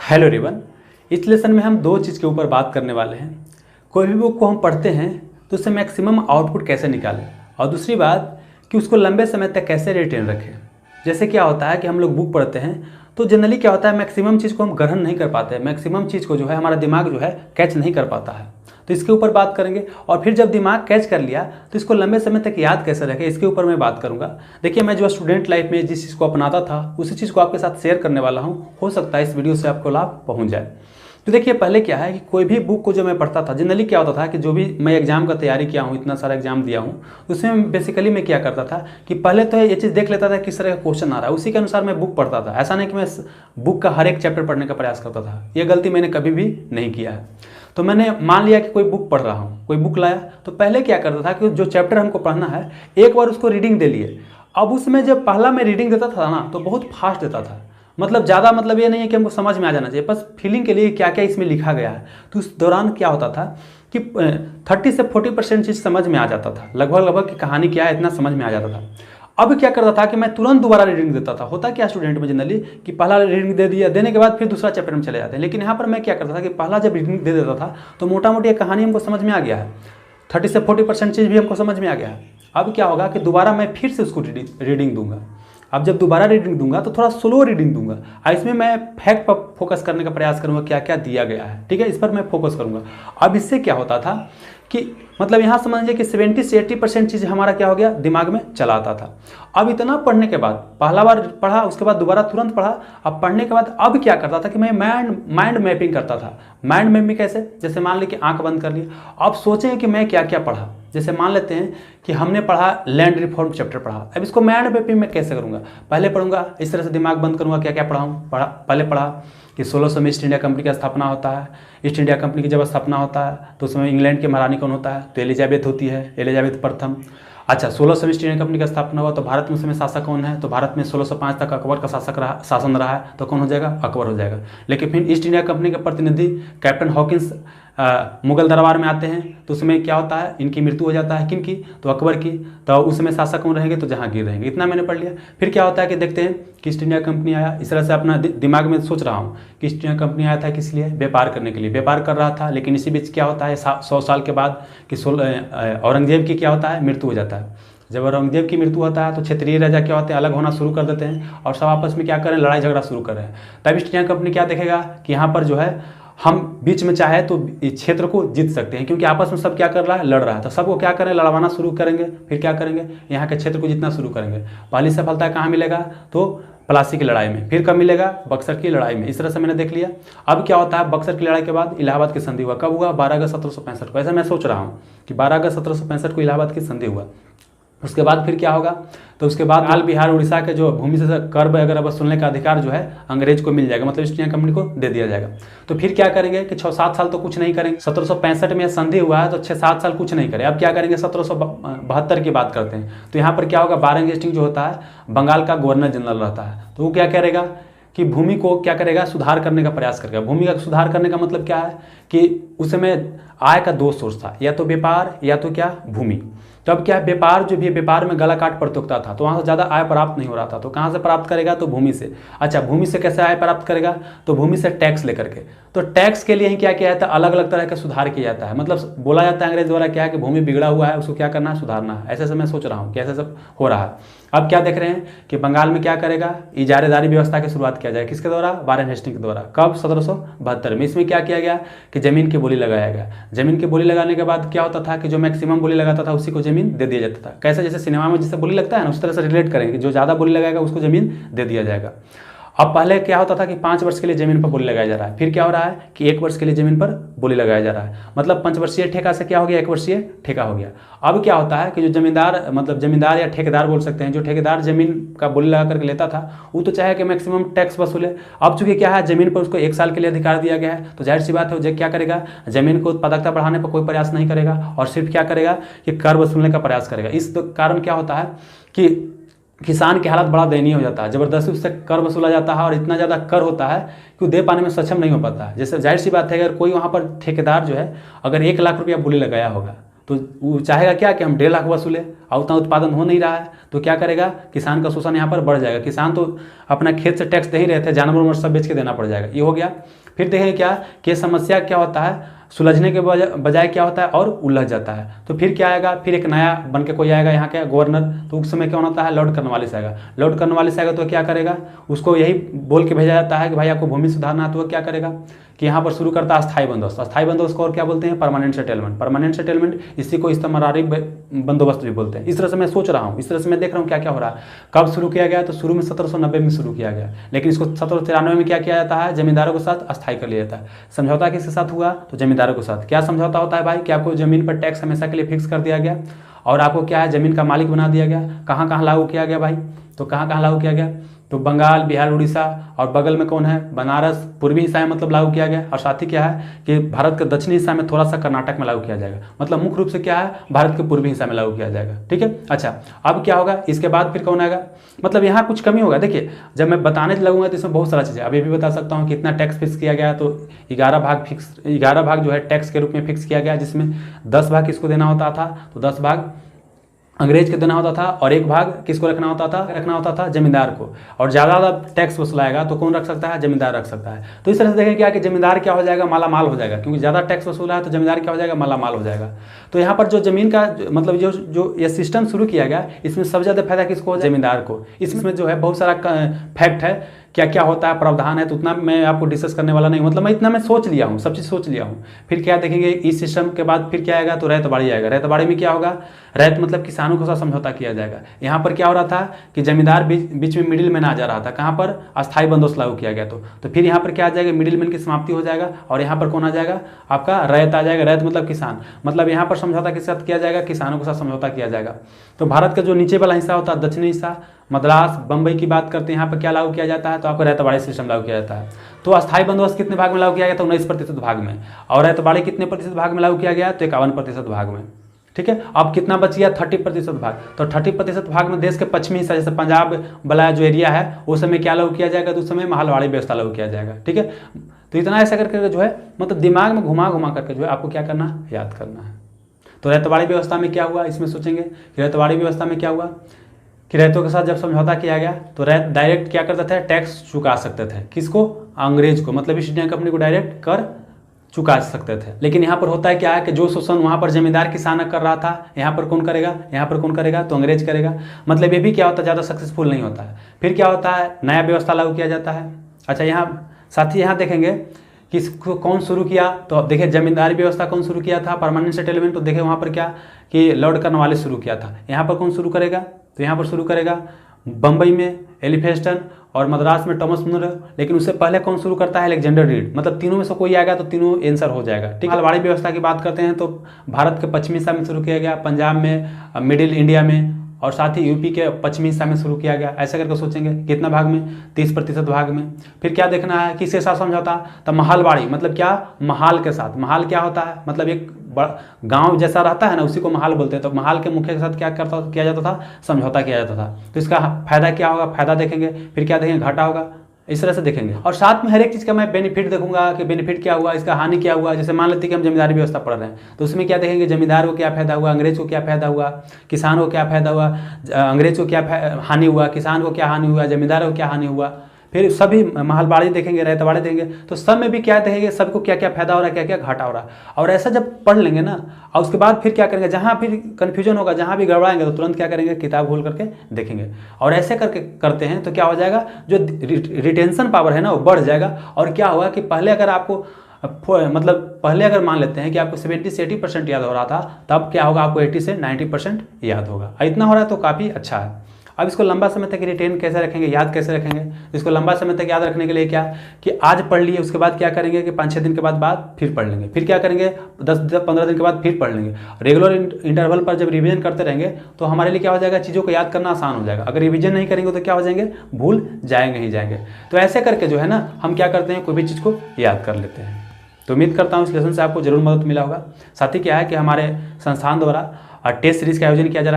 Hello everyone. इस lesson में हम दो चीज़ के ऊपर बात करने वाले हैं। कोई भी बुक को हम पढ़ते हैं तो उससे मैक्सिमम आउटपुट कैसे निकालें, और दूसरी बात कि उसको लंबे समय तक कैसे रिटेन रखें। जैसे क्या होता है कि हम लोग बुक पढ़ते हैं तो जनरली क्या होता है, मैक्सिमम चीज़ को हम ग्रहण नहीं कर पाते हैं, मैक्सिमम चीज़ को जो है हमारा दिमाग जो है कैच नहीं कर पाता है। तो इसके ऊपर बात करेंगे, और फिर जब दिमाग कैच कर लिया तो इसको लंबे समय तक याद कैसे रखें, इसके ऊपर मैं बात करूंगा। देखिए, मैं जो स्टूडेंट लाइफ में जिस चीज़ को अपनाता था उसी चीज़ को आपके साथ शेयर करने वाला हूँ। हो सकता है इस वीडियो से आपको लाभ पहुँच जाए। तो देखिए, पहले क्या है कि कोई भी बुक को जो मैं पढ़ता था, जनरली क्या होता था कि जो भी मैं एग्जाम का तैयारी किया हूँ, इतना सारा एग्जाम दिया हूँ, उसमें बेसिकली मैं क्या करता था कि पहले तो ये चीज़ देख लेता था किस तरह का क्वेश्चन आ रहा है, उसी के अनुसार मैं बुक पढ़ता था। ऐसा नहीं कि मैं बुक का हर एक चैप्टर पढ़ने का प्रयास करता था, ये गलती मैंने कभी भी नहीं किया है। तो मैंने मान लिया कि कोई बुक पढ़ रहा हूँ, कोई बुक लाया, तो पहले क्या करता था कि जो चैप्टर हमको पढ़ना है एक बार उसको रीडिंग दे लिए। अब उसमें जब पहला मैं रीडिंग देता था ना तो बहुत फास्ट देता था, मतलब ज़्यादा, मतलब ये नहीं है कि हमको समझ में आ जाना चाहिए, बस फीलिंग के लिए क्या क्या इसमें लिखा गया है। तो उस दौरान क्या होता था कि 30 से 40% चीज़ समझ में आ जाता था, लगभग कि कहानी क्या है इतना समझ में आ जाता था। अब क्या करता था कि मैं तुरंत दोबारा रीडिंग देता था। होता क्या स्टूडेंट में जनरली कि पहला रीडिंग दे दिया, देने के बाद फिर दूसरा चैप्टर में चले जाते हैं। लेकिन यहाँ पर मैं क्या करता था कि पहला जब रीडिंग दे देता था तो मोटा मोटी कहानी हमको समझ में आ गया है, 30 से 40% चीज़ भी हमको समझ में आ गया है। अब क्या होगा कि दोबारा मैं फिर से उसको रीडिंग दूंगा। अब जब दोबारा रीडिंग दूंगा तो थोड़ा स्लो रीडिंग दूंगा, और इसमें मैं फैक्ट पर फोकस करने का प्रयास करूंगा, क्या क्या दिया गया है, ठीक है, इस पर मैं फोकस करूंगा। अब इससे क्या होता था कि मतलब यहाँ समझिए कि 70 से 80% चीज़ हमारा क्या हो गया, दिमाग में चला आता था। अब इतना पढ़ने के बाद, पहला बार पढ़ा, उसके बाद दोबारा तुरंत पढ़ा, अब पढ़ने के बाद अब क्या करता था कि मैं माइंड मैपिंग करता था। माइंड मैपिंग कैसे, जैसे मान लीजिए कि आंख बंद कर लिया, अब सोचें कि मैं क्या क्या पढ़ा। जैसे मान लेते हैं कि हमने पढ़ा लैंड रिफॉर्म चैप्टर पढ़ा, अब इसको माइंड मैपिंग में कैसे करूँगा, पहले पढ़ूंगा, इस तरह से दिमाग बंद करूँगा, क्या क्या पहले पढ़ा कि 1600 में ईस्ट इंडिया कंपनी का स्थापना होता है। ईस्ट इंडिया कंपनी की जब स्थापना होता है तो उसमें इंग्लैंड की महारानी कौन होता है, तो एलिजाबेथ होती है, एलिजाबेथ प्रथम। अच्छा, 1600 में ईस्ट इंडिया कंपनी का स्थापना हुआ तो भारत में उस समय शासक कौन है, तो भारत में 1605 तक अकबर का शासन रहा है, तो कौन हो जाएगा, अकबर हो जाएगा। लेकिन फिर ईस्ट इंडिया कंपनी के प्रतिनिधि कैप्टन हॉकिंस मुगल दरबार में आते हैं तो उसमें क्या होता है, इनकी मृत्यु हो जाता है, किनकी, तो अकबर की। तो उस समय शासक कौन रहेंगे, तो जहांगीर रहेंगे। इतना मैंने पढ़ लिया। फिर क्या होता है कि देखते हैं कि ईस्ट इंडिया कंपनी आया, इस तरह से अपना दिमाग में सोच रहा हूँ कि ईस्ट इंडिया कंपनी आया था किस लिए, व्यापार करने के लिए, व्यापार कर रहा था। लेकिन इसी बीच क्या होता है 100 साल के बाद कि औरंगजेब की क्या होता है, मृत्यु हो जाता है। जब औरंगजेब की मृत्यु होता है तो क्षेत्रीय राजा क्या होते हैं, अलग होना शुरू कर देते हैं और सब आपस में क्या करें, लड़ाई झगड़ा शुरू कर रहे हैं। तब ईस्ट इंडिया कंपनी क्या देखेगा कि यहाँ पर जो है हम बीच में चाहे तो इस क्षेत्र को जीत सकते हैं, क्योंकि आपस में सब क्या कर रहा है, लड़ रहा है। तो सबको क्या करें, लड़वाना शुरू करेंगे। फिर क्या करेंगे, यहाँ के क्षेत्र को जीतना शुरू करेंगे। पहली सफलता कहाँ मिलेगा, तो प्लासी की लड़ाई में। फिर कब मिलेगा, बक्सर की लड़ाई में। इस तरह से मैंने देख लिया। अब क्या होता है, बक्सर की लड़ाई के बाद इलाहाबाद की संधि हुआ। कब हुआ, 12 अगस्त 1765 को। ऐसा मैं सोच रहा हूँ कि 12 अगस्त 1765 को इलाहाबाद की संधि हुआ। उसके बाद फिर क्या होगा, तो उसके बाद हाल बिहार उड़ीसा के जो भूमि से कर अगर वसूलने का अधिकार जो है अंग्रेज को मिल जाएगा, मतलब ईस्ट इंडिया कंपनी को दे दिया जाएगा। तो फिर क्या करेंगे कि 6-7 साल तो कुछ नहीं करेंगे। 1765 में संधि हुआ है तो 6-7 साल कुछ नहीं करें। अब क्या करेंगे, 1772 की बात करते हैं। तो यहाँ पर क्या होगा, बारंग हेस्टिंग जो होता है बंगाल का गवर्नर जनरल रहता है, तो वो क्या करेगा कि भूमि को क्या करेगा, सुधार करने का प्रयास करेगा। भूमि का सुधार करने का मतलब क्या है कि उस समय आय का 2 सोर्स था, या तो व्यापार या तो क्या, भूमि। तो अब क्या है, व्यापार जो भी, व्यापार में गला काट प्रतियोगिता था, तो वहाँ से ज़्यादा आय प्राप्त नहीं हो रहा था। तो कहाँ से प्राप्त करेगा, तो भूमि से। अच्छा, भूमि से कैसे आय प्राप्त करेगा, तो भूमि से टैक्स लेकर के। तो टैक्स के लिए ही क्या किया जाता है, अलग अलग तरह का सुधार किया जाता है। मतलब बोला जाता है अंग्रेज द्वारा क्या है कि भूमि बिगड़ा हुआ है, उसको क्या करना है, सुधारना है। ऐसे से मैं सोच रहा हूँ कि ऐसे सब हो रहा है। अब क्या देख रहे हैं कि बंगाल में क्या करेगा, इजारेदारी व्यवस्था की शुरुआत किया जाए, किसके द्वारा, वारेन हेस्टिंग के द्वारा। कब, 1772 में। इसमें क्या किया गया कि जमीन की बोली लगाया गया। जमीन की बोली लगाने के बाद क्या होता था कि जो मैक्सिमम बोली लगाता था उसी को जमीन दे दिया जाता था। कैसे, जैसे सिनेमा में जिससे बोली लगता है ना, उस तरह से रिलेट करेंगे, जो ज़्यादा बोली लगाएगा उसको जमीन दे दिया जाएगा। अब पहले क्या होता था कि 5 वर्ष के लिए जमीन पर बोली लगाया जा रहा है। फिर क्या हो रहा है कि 1 वर्ष के लिए जमीन पर बोली लगाया जा रहा है। मतलब 5 वर्षीय ठेका से क्या हो गया, 1 वर्षीय ठेका हो गया। अब क्या होता है कि जो जमींदार, मतलब जमींदार या ठेकेदार बोल सकते हैं, जो ठेकेदार जमीन का बोली लगा करके लेता था वो तो चाहे कि मैक्सिमम टैक्स वसूले। अब चूंकि क्या है, जमीन पर उसको 1 साल के लिए अधिकार दिया गया है, तो जाहिर सी बात है वो क्या करेगा, जमीन को उत्पादकता बढ़ाने पर कोई प्रयास नहीं करेगा और सिर्फ क्या करेगा कि कर वसूलने का प्रयास करेगा। इस कारण क्या होता है कि किसान की हालत बड़ा दयनीय हो जाता है। जबरदस्ती उससे कर वसूला जाता है और इतना ज़्यादा कर होता है कि वो दे पाने में सक्षम नहीं हो पाता है। जैसे जाहिर सी बात है, अगर कोई वहाँ पर ठेकेदार जो है अगर 1 लाख रुपया बोली लगाया होगा, तो वो चाहेगा क्या कि हम 1.5 लाख वसूले और उतना उत्पादन हो नहीं रहा है, तो क्या करेगा, किसान का शोषण यहाँ पर बढ़ जाएगा। किसान तो अपना खेत से टैक्स दे ही रहे थे, जानवर उनवर सब बेच के देना पड़ जाएगा, ये हो गया। फिर देखेंगे क्या कि समस्या क्या होता है, सुलझने के बजाय क्या होता है और उलझ जाता है। तो फिर क्या आएगा, फिर एक नया बन के कोई आएगा यहाँ का गवर्नर, तो उस समय क्या होता है, लॉर्ड कॉर्नवालिस आएगा। लॉर्ड कॉर्नवालिस आएगा तो क्या करेगा, उसको यही बोल के भेजा जाता है कि भाई आपको भूमि सुधारना है, तो वो क्या करेगा कि यहाँ पर शुरू करता है अस्थायी बंदोबस्त। अस्थायी बंदोबस्त को और क्या बोलते हैं, परमानेंट सेटलमेंट। परमानेंट सेटलमेंट इसी को इस्तेमारी बंदोबस्त भी बोलते हैं। इस तरह से मैं सोच रहा हूँ, इस तरह से मैं देख रहा हूँ क्या क्या हो रहा है। कब शुरू किया गया, तो शुरू में 1790 में शुरू किया गया, लेकिन इसको 1793 में क्या किया जाता है, जमींदारों के साथ अस्थायी कर लिया जाता है। समझौता किसके साथ हुआ, तो जमींदारों के साथ। क्या समझौता होता है भाई, कि आपको जमीन पर टैक्स हमेशा के लिए फिक्स कर दिया गया और आपको क्या है, जमीन का मालिक बना दिया गया। कहाँ कहाँ लागू किया गया भाई, तो कहाँ कहाँ लागू किया गया, तो बंगाल, बिहार, उड़ीसा और बगल में कौन है, बनारस, पूर्वी हिस्सा में मतलब लागू किया गया। और साथ ही क्या है कि भारत के दक्षिणी हिस्सा में थोड़ा सा कर्नाटक में लागू किया जाएगा। मतलब मुख्य रूप से क्या है, भारत के पूर्वी हिस्सा में लागू किया जाएगा। ठीक है, अच्छा अब क्या होगा, इसके बाद फिर कौन आएगा, मतलब यहाँ कुछ कमी होगा। देखिए जब मैं बताने लगूंगा तो इसमें बहुत सारा चीज़ है। अभी भी बता सकता हूँ कितना टैक्स फिक्स किया गया, तो 11 भाग जो है टैक्स के रूप में फिक्स किया गया, जिसमें 10 भाग किसको देना होता था, तो 10 भाग अंग्रेज को देना होता था और 1 भाग किसको रखना होता था जमींदार को। और ज़्यादा टैक्स वसूलाएगा तो कौन रख सकता है, जमींदार रख सकता है। तो इस तरह से देखें क्या कि जमींदार क्या हो जाएगा, माला माल हो जाएगा, क्योंकि ज़्यादा टैक्स वसूला है तो जमींदार क्या हो जाएगा, माला माल हो जाएगा। तो यहाँ पर जो जमीन का मतलब जो ये सिस्टम शुरू किया गया, इसमें सबसे ज़्यादा फायदा किसको हो, जमींदार को। इसमें जो है बहुत सारा फैक्ट है, क्या क्या होता है, प्रावधान है, तो उतना मैं आपको डिस्कस करने वाला नहीं, मतलब मैं इतना मैं सोच लिया हूँ, सब चीज़ सोच लिया हूँ। फिर क्या देखेंगे, इस सिस्टम के बाद फिर क्या आएगा, तो रैयतबाड़ी आएगा। रैयतबाड़ी में क्या होगा, रैयत मतलब किसानों के साथ समझौता किया जाएगा। यहाँ पर क्या हो रहा था कि जमींदार बीच में मिडिल मैन आ जा रहा था, कहाँ पर, अस्थायी बंदोबस्त लागू किया गया। तो फिर यहाँ पर क्या आ जाएगा, मिडिल मैन की समाप्ति हो जाएगा और यहाँ पर कौन आ जाएगा, आपका रैयत आ जाएगा। रैयत मतलब किसान, मतलब यहाँ पर समझौता किसके साथ किया जाएगा, किसानों के साथ समझौता किया जाएगा। तो भारत का जो नीचे वाला हिस्सा होता है, दक्षिणी हिस्सा, मद्रास, बम्बई की बात करते हैं, यहाँ पर क्या लागू किया जाता है, तो आपको रैयतबाड़ी सिस्टम लागू किया जाता है। तो अस्थायी बंदोबस्त कितने भाग में लागू किया गया, तो 19% भाग में। और रैयतबाड़ी कितने प्रतिशत भाग में लागू किया गया, तो 51% भाग में। ठीक है, अब कितना बच गया, 30% भाग। तो 30% भाग में देश के पश्चिमी हिस्सा, जैसे पंजाब वाला जो एरिया है, उस समय क्या लागू किया जाएगा, तो उस समय महलवाड़ी व्यवस्था लागू किया जाएगा। ठीक है, तो इतना ऐसा करके जो है मतलब दिमाग में घुमा घुमा करके जो है आपको क्या करना, याद करना है। तो रैयतबाड़ी व्यवस्था में क्या हुआ, इसमें सोचेंगे कि रैयतबाड़ी व्यवस्था में क्या हुआ कि रैयतों के साथ जब समझौता किया गया तो रैयत डायरेक्ट क्या करते थे, टैक्स चुका सकते थे। किसको, अंग्रेज को, मतलब ईस्ट इंडिया कंपनी को डायरेक्ट कर चुका सकते थे। लेकिन यहाँ पर होता है क्या है कि जो शोषण वहाँ पर जमींदार किसान कर रहा था, यहाँ पर कौन करेगा, तो अंग्रेज करेगा। मतलब ये भी क्या होता है, ज़्यादा सक्सेसफुल नहीं होता है। फिर क्या होता है, नया व्यवस्था लागू किया जाता है। अच्छा, यहाँ साथ ही यहाँ देखेंगे कि इसको कौन शुरू किया, तो अब देखिए जमींदारी व्यवस्था कौन शुरू किया था, परमानेंट सेटलमेंट। तो देखिए वहाँ पर क्या कि लॉर्ड कॉर्नवालिस शुरू किया था। यहाँ पर कौन शुरू करेगा, तो यहाँ पर शुरू करेगा बम्बई में एलिफेस्टन और मद्रास में टॉमस मुनरो। लेकिन उससे पहले कौन शुरू करता है, अलेक्जेंडर रीड। मतलब तीनों में से कोई आएगा तो तीनों आंसर हो जाएगा। ठीक है, महलवाड़ी व्यवस्था की बात करते हैं तो भारत के पश्चिमी हिस्सा में शुरू किया गया, पंजाब में, मिडिल इंडिया में और साथ ही यूपी के पश्चिमी हिस्सा में शुरू किया गया। ऐसा करके सोचेंगे कितना भाग में, 30% भाग में। फिर क्या देखना है, किसके साथ समझौता, तो महलवाड़ी मतलब क्या, महाल के साथ। महाल क्या होता है, मतलब एक गांव जैसा रहता है ना, उसी को महाल बोलते हैं। तो महाल के मुखिया के साथ क्या किया जाता था, समझौता किया जाता था। तो इसका फायदा क्या होगा, फायदा देखेंगे। फिर क्या देखेंगे, घाटा होगा। इस तरह से देखेंगे और साथ में हर एक चीज़ का मैं बेनिफिट देखूंगा कि बेनिफिट क्या हुआ, इसका हानि क्या हुआ। जैसे मान लेते हैं कि हम जमींदारी व्यवस्था पढ़ रहे हैं तो उसमें क्या देखेंगे, जमींदार को क्या फायदा हुआ, अंग्रेज को क्या फायदा हुआ, किसान को क्या फायदा हुआ, अंग्रेज को क्या हानि हुआ, किसान को क्या हानि हुआ, जमींदार को क्या हानि हुआ। फिर सभी महलवाड़ी देखेंगे, रैयतबाड़ी देखेंगे, तो सब में भी क्या देखेंगे, सबको क्या क्या फायदा हो रहा है, क्या क्या घाटा हो रहा है। और ऐसा जब पढ़ लेंगे ना, और उसके बाद फिर क्या करेंगे, जहाँ फिर कन्फ्यूजन होगा, जहाँ भी गड़बड़ाएंगे तो तुरंत क्या करेंगे, किताब खोल करके देखेंगे। और ऐसे करके करते हैं तो क्या हो जाएगा, जो रिटेंशन पावर है ना वो बढ़ जाएगा। और क्या होगा कि पहले अगर आपको मतलब पहले अगर मान लेते हैं कि आपको 70 से 80% याद हो रहा था, तब क्या होगा, आपको 80 से 90% याद होगा। इतना हो रहा है तो काफ़ी अच्छा है। अब इसको लंबा समय तक रिटेन कैसे रखेंगे, याद कैसे रखेंगे। इसको लंबा समय तक याद रखने के लिए क्या कि आज पढ़ लिए, उसके बाद क्या करेंगे कि 5-6 दिन के बाद फिर पढ़ लेंगे। फिर क्या करेंगे, 10-15 दिन के बाद फिर पढ़ लेंगे। रेगुलर इंटरवल पर जब रिवीजन करते रहेंगे तो हमारे लिए क्या हो जाएगा, चीज़ों को याद करना आसान हो जाएगा। अगर रिवीजन नहीं करेंगे तो क्या हो जाएंगे, भूल जाएंगे ही जाएंगे। तो ऐसे करके जो है ना हम क्या करते हैं, कोई भी चीज़ को याद कर लेते हैं। तो उम्मीद करता हूँ इस लेसन से आपको जरूर मदद मिला होगा। साथ ही क्या है कि हमारे संस्थान द्वारा टेस्ट सीरीज का आयोजन किया जा रहा है।